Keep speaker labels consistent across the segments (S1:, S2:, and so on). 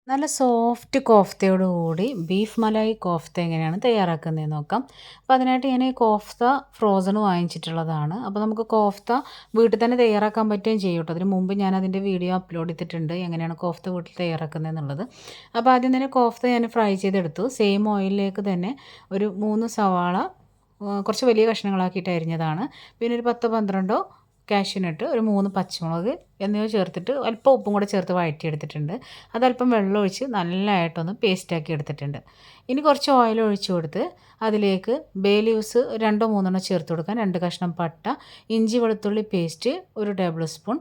S1: നല്ല soft കോഫ്തയോടുകൂടി beef malai kofta എങ്ങനെയാണ് തയ്യാറാക്കുന്നതെന്ന് നോക്കാം. അപ്പോൾ അതിനായിട്ട് ഞാൻ ഈ കോഫ്ത ഫ്രോസൺ വാങ്ങിച്ചിട്ടുള്ളതാണ്. അപ്പോൾ നമുക്ക് കോഫ്ത വീട്ടിൽ തന്നെ തയ്യാറാക്കാൻ പറ്റുകയും ചെയ്യും കേട്ടോ. അതിന് മുമ്പ് ഞാൻ അതിൻ്റെ വീഡിയോ അപ്ലോഡ് ചെയ്തിട്ടുണ്ട് എങ്ങനെയാണ് കോഫ്ത വീട്ടിൽ തയ്യാറാക്കുന്നതെന്നുള്ളത്. അപ്പോൾ ആദ്യം തന്നെ കോഫ്ത ഞാൻ ഫ്രൈ ചെയ്തെടുത്തു. സെയിം ഓയിലിലേക്ക് തന്നെ ഒരു 3 സവാള കുറച്ച് വലിയ കഷ്ണങ്ങളാക്കിയിട്ട് അരിഞ്ഞതാണ്. പിന്നെ ഒരു 10-12 കാഷ്യൂനട്ട്, ഒരു 3 പച്ചമുളക് എന്നിവ ചേർത്തിട്ട് അല്പം ഉപ്പും കൂടെ ചേർത്ത് വഴറ്റിയെടുത്തിട്ടുണ്ട്. അതല്പം വെള്ളം ഒഴിച്ച് നല്ലതായിട്ടൊന്ന് പേസ്റ്റാക്കി എടുത്തിട്ടുണ്ട്. ഇനി കുറച്ച് ഓയിൽ ഒഴിച്ച് കൊടുത്ത് അതിലേക്ക് ബേ ലീവ്സ് 2-3 ചേർത്ത് കൊടുക്കാം. 2 കഷ്ണം പട്ട, ഇഞ്ചി വെളുത്തുള്ളി പേസ്റ്റ് 1 ടേബിൾ സ്പൂൺ,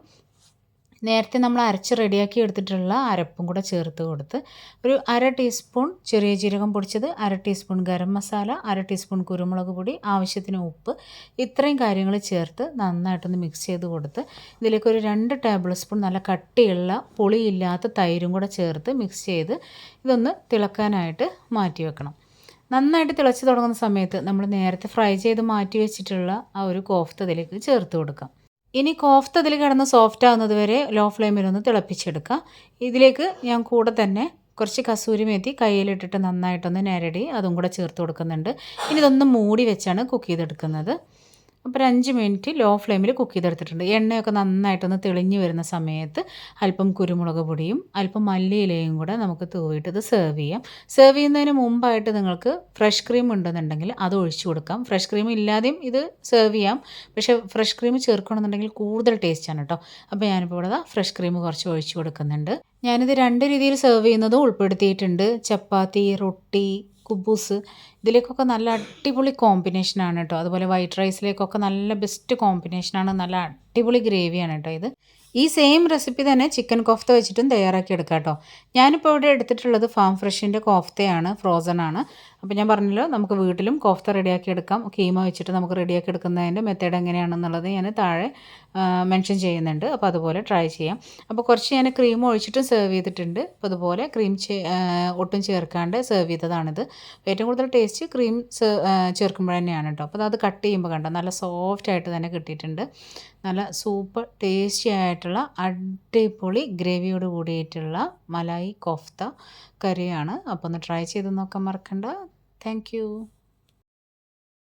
S1: നേരത്തെ നമ്മൾ അരച്ച് റെഡിയാക്കി എടുത്തിട്ടുള്ള അരപ്പും കൂടെ ചേർത്ത് കൊടുത്ത് ഒരു 1/2 ടീസ്പൂൺ ചെറിയ ജീരകം പൊടിച്ചത്, 1/2 ടീസ്പൂൺ ഗരം മസാല, 1/2 ടീസ്പൂൺ കുരുമുളക് പൊടി, ആവശ്യത്തിന് ഉപ്പ്, ഇത്രയും കാര്യങ്ങൾ ചേർത്ത് നന്നായിട്ടൊന്ന് മിക്സ് ചെയ്ത് കൊടുത്ത് ഇതിലേക്ക് ഒരു 2 ടേബിൾ സ്പൂൺ നല്ല കട്ടിയുള്ള പുളിയില്ലാത്ത തൈരും കൂടെ ചേർത്ത് മിക്സ് ചെയ്ത് ഇതൊന്ന് തിളക്കാനായിട്ട് മാറ്റി വെക്കണം. നന്നായിട്ട് തിളച്ച് തുടങ്ങുന്ന സമയത്ത് നമ്മൾ നേരത്തെ ഫ്രൈ ചെയ്ത് മാറ്റി വെച്ചിട്ടുള്ള ആ ഒരു കോഫ്ത ഇതിലേക്ക് ചേർത്ത് കൊടുക്കാം. ഇനി കോഫ്ത ഇതിൽ കിടന്ന് സോഫ്റ്റ് ആകുന്നത് വരെ ലോ ഫ്ലെയിമിലൊന്ന് തിളപ്പിച്ചെടുക്കുക. ഇതിലേക്ക് ഞാൻ കൂടെ തന്നെ കുറച്ച് കസൂരി മേത്തി കയ്യിലിട്ടിട്ട് നന്നായിട്ടൊന്ന് ഞെരടി അതും കൂടെ ചേർത്ത് കൊടുക്കുന്നുണ്ട്. ഇനി ഇതൊന്ന് മൂടി വെച്ചാണ് കുക്ക് ചെയ്തെടുക്കുന്നത്. അപ്പോൾ ഒരു 5 മിനിറ്റ് ലോ ഫ്ലെയിമിൽ കുക്ക് ചെയ്തെടുത്തിട്ടുണ്ട്. എണ്ണയൊക്കെ നന്നായിട്ടൊന്ന് തെളിഞ്ഞ് വരുന്ന സമയത്ത് അല്പം കുരുമുളക് പൊടിയും അല്പം മല്ലിയിലയും കൂടെ നമുക്ക് തൂവിയിട്ട് ഇത് സെർവ് ചെയ്യാം. സെർവ് ചെയ്യുന്നതിന് മുമ്പായിട്ട് നിങ്ങൾക്ക് ഫ്രഷ് ക്രീം ഉണ്ടെന്നുണ്ടെങ്കിൽ അത് ഒഴിച്ചു കൊടുക്കാം. ഫ്രഷ് ക്രീം ഇല്ലാതെയും ഇത് സെർവ് ചെയ്യാം. പക്ഷേ ഫ്രഷ് ക്രീം ചേർക്കണമെന്നുണ്ടെങ്കിൽ കൂടുതൽ ടേസ്റ്റാണ് കേട്ടോ. അപ്പോൾ ഞാനിപ്പോൾ ഇവിടെ ഫ്രഷ് ക്രീം കുറച്ച് ഒഴിച്ചു കൊടുക്കുന്നുണ്ട്. ഞാനിത് 2 രീതിയിൽ സെർവ് ചെയ്യുന്നതും ഉൾപ്പെടുത്തിയിട്ടുണ്ട്. ചപ്പാത്തി, റൊട്ടി, കുബൂസ് ഇതിലേക്കൊക്കെ നല്ല അടിപൊളി കോമ്പിനേഷനാണ് കേട്ടോ. അതുപോലെ വൈറ്റ് റൈസിലേക്കൊക്കെ നല്ല ബെസ്റ്റ് കോമ്പിനേഷനാണ്. നല്ല അടിപൊളി ഗ്രേവിയാണ് കേട്ടോ ഇത്. ഈ സെയിം റെസിപ്പി തന്നെ ചിക്കൻ കോഫ്ത വെച്ചിട്ടും തയ്യാറാക്കി എടുക്കാം കേട്ടോ. ഞാനിപ്പോൾ ഇവിടെ എടുത്തിട്ടുള്ളത് ഫാം ഫ്രഷിൻ്റെ കോഫ്തയാണ്, ഫ്രോസൺ ആണ്. അപ്പോൾ ഞാൻ പറഞ്ഞല്ലോ നമുക്ക് വീട്ടിലും കോഫ്ത റെഡിയാക്കി എടുക്കാം. കീമ വെച്ചിട്ട് നമുക്ക് റെഡിയാക്കി എടുക്കുന്നതിൻ്റെ മെത്തേഡ് എങ്ങനെയാണെന്നുള്ളത് ഞാൻ താഴെ മെൻഷൻ ചെയ്യുന്നുണ്ട്. അപ്പോൾ അതുപോലെ ട്രൈ ചെയ്യാം. അപ്പോൾ കുറച്ച് ഞാൻ ക്രീം ഒഴിച്ചിട്ടും സെർവ് ചെയ്തിട്ടുണ്ട്. അപ്പോൾ അതുപോലെ ക്രീം ഒട്ടും ചേർക്കാണ്ട് സെർവ് ചെയ്തതാണിത്. ഏറ്റവും കൂടുതൽ ടേസ്റ്റ് ക്രീം ചേർക്കുമ്പോൾ തന്നെയാണ് കേട്ടോ. അപ്പോൾ അത് കട്ട് ചെയ്യുമ്പോൾ കണ്ടോ നല്ല സോഫ്റ്റ് ആയിട്ട് തന്നെ കിട്ടിയിട്ടുണ്ട്. നല്ല സൂപ്പർ ടേസ്റ്റി ആയിട്ടുള്ള അടിപൊളി ഗ്രേവിയോട് കൂടിയിട്ടുള്ള മലായി കോഫ്ത കറിയാണ്. അപ്പോൾ ഒന്ന് ട്രൈ ചെയ്ത് നോക്കാൻ മറക്കണ്ട. Thank you.